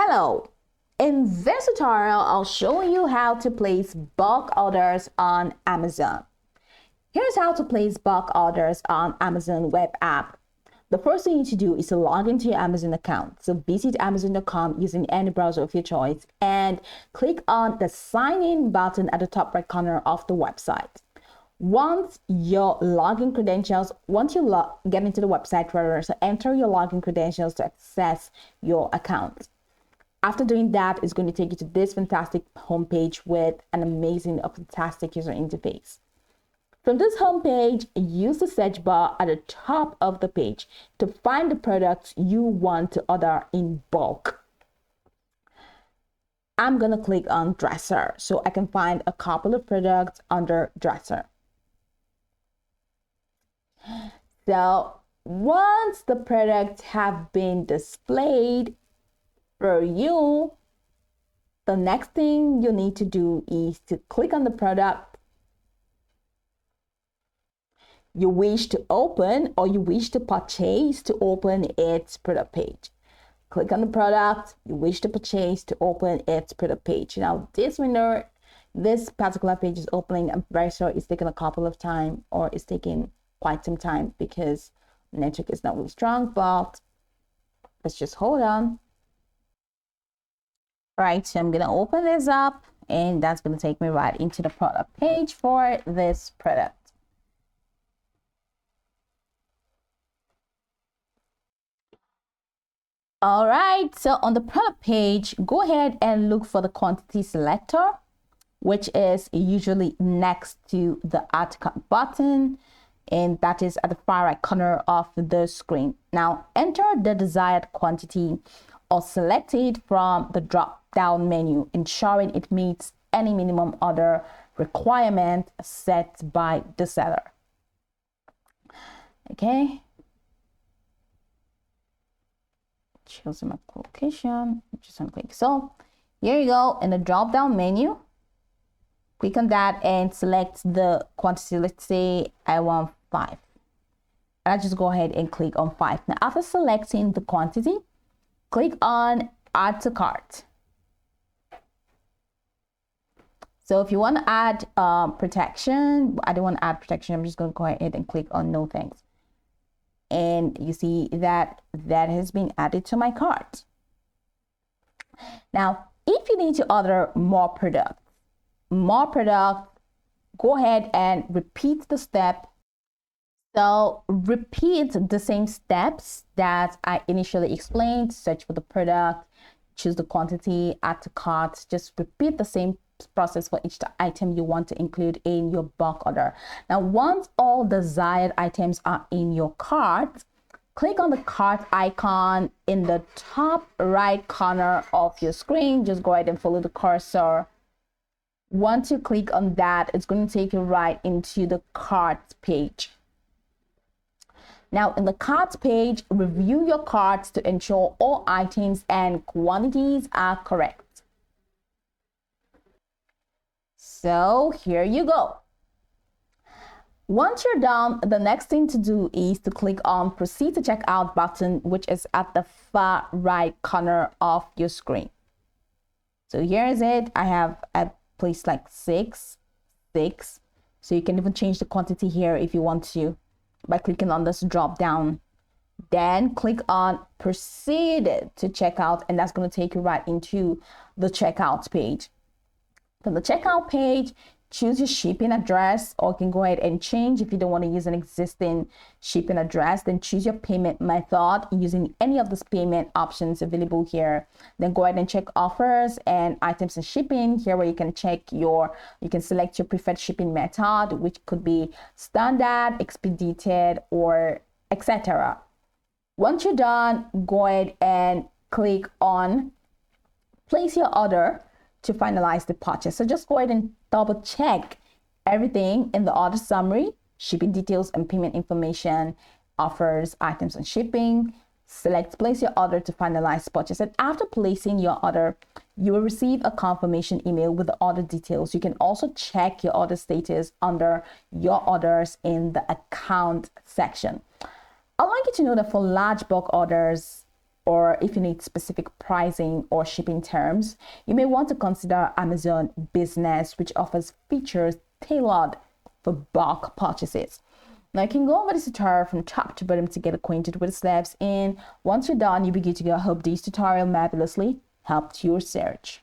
Hello! In this tutorial, I'll show you how to place bulk orders on Amazon. Here's how to place bulk orders on Amazon web app. The first thing you need to do is to log into your Amazon account. So visit Amazon.com using any browser of your choice and click on the sign in button at the top right corner of the website. Once your login credentials, once you get into the website, so enter your login credentials to access your account. After doing that, it's going to take you to this fantastic homepage with an amazing, fantastic user interface. From this homepage, use the search bar at the top of the page to find the products you want to order in bulk. I'm going to click on dresser so I can find a couple of products under dresser. So once the products have been displayed for you, the next thing you need to do is to click on the product you wish to open or you wish to purchase to open its product page. Click on the product you wish to purchase to open its product page. Now this window, this particular page is opening. I'm very sure it's taking a couple of time, or it's taking quite some time because network is not really strong, but let's just hold on. All right, so I'm gonna open this up and that's gonna take me right into the product page for this product. All right, so on the product page, go ahead and look for the quantity selector, which is usually next to the add to cart button, and that is at the far right corner of the screen. Now enter the desired quantity or select it from the drop down menu, ensuring it meets any minimum order requirement set by the seller. Okay. Choose my location, just unclick. So here you go in the drop down menu. Click on that and select the quantity. Let's say I want 5. And I just go ahead and click on 5. Now after selecting the quantity, click on add to cart. So if you want to add protection, I don't want to add protection. I'm just going to go ahead and click on no thanks. And you see that that has been added to my cart. Now, if you need to order more product, go ahead and repeat the step. So repeat the same steps that I initially explained. Search for the product, choose the quantity, add to cart. Just repeat the same process for each item you want to include in your bulk order. Now, once all desired items are in your cart, click on the cart icon in the top right corner of your screen. Just go ahead and follow the cursor. Once you click on that, it's going to take you right into the cart page. Now in the cart page, review your carts to ensure all items and quantities are correct. So here you go. Once you're done, the next thing to do is to click on proceed to checkout button, which is at the far right corner of your screen. So here is it. I have a place like 6. So you can even change the quantity here if you want to by clicking on this drop down. Then click on proceed to checkout, and that's going to take you right into the checkout page. From the checkout page, choose your shipping address, or you can go ahead and change if you don't want to use an existing shipping address. Then choose your payment method using any of these payment options available here. Then go ahead and check offers and items and shipping here, where you can you can select your preferred shipping method, which could be standard, expedited, or etc. Once you're done, go ahead and click on place your order to finalize the purchase. So just go ahead and double check everything in the order summary, shipping details and payment information, offers, items and shipping. Select place your order to finalize purchase. And after placing your order, you will receive a confirmation email with the order details. You can also check your order status under your orders in the account section. I'd like you to know that for large bulk orders, or if you need specific pricing or shipping terms, you may want to consider Amazon Business, which offers features tailored for bulk purchases. Now you can go over this tutorial from top to bottom to get acquainted with the steps, and once you're done, you'll be good to go. I hope this tutorial marvelously helped your search.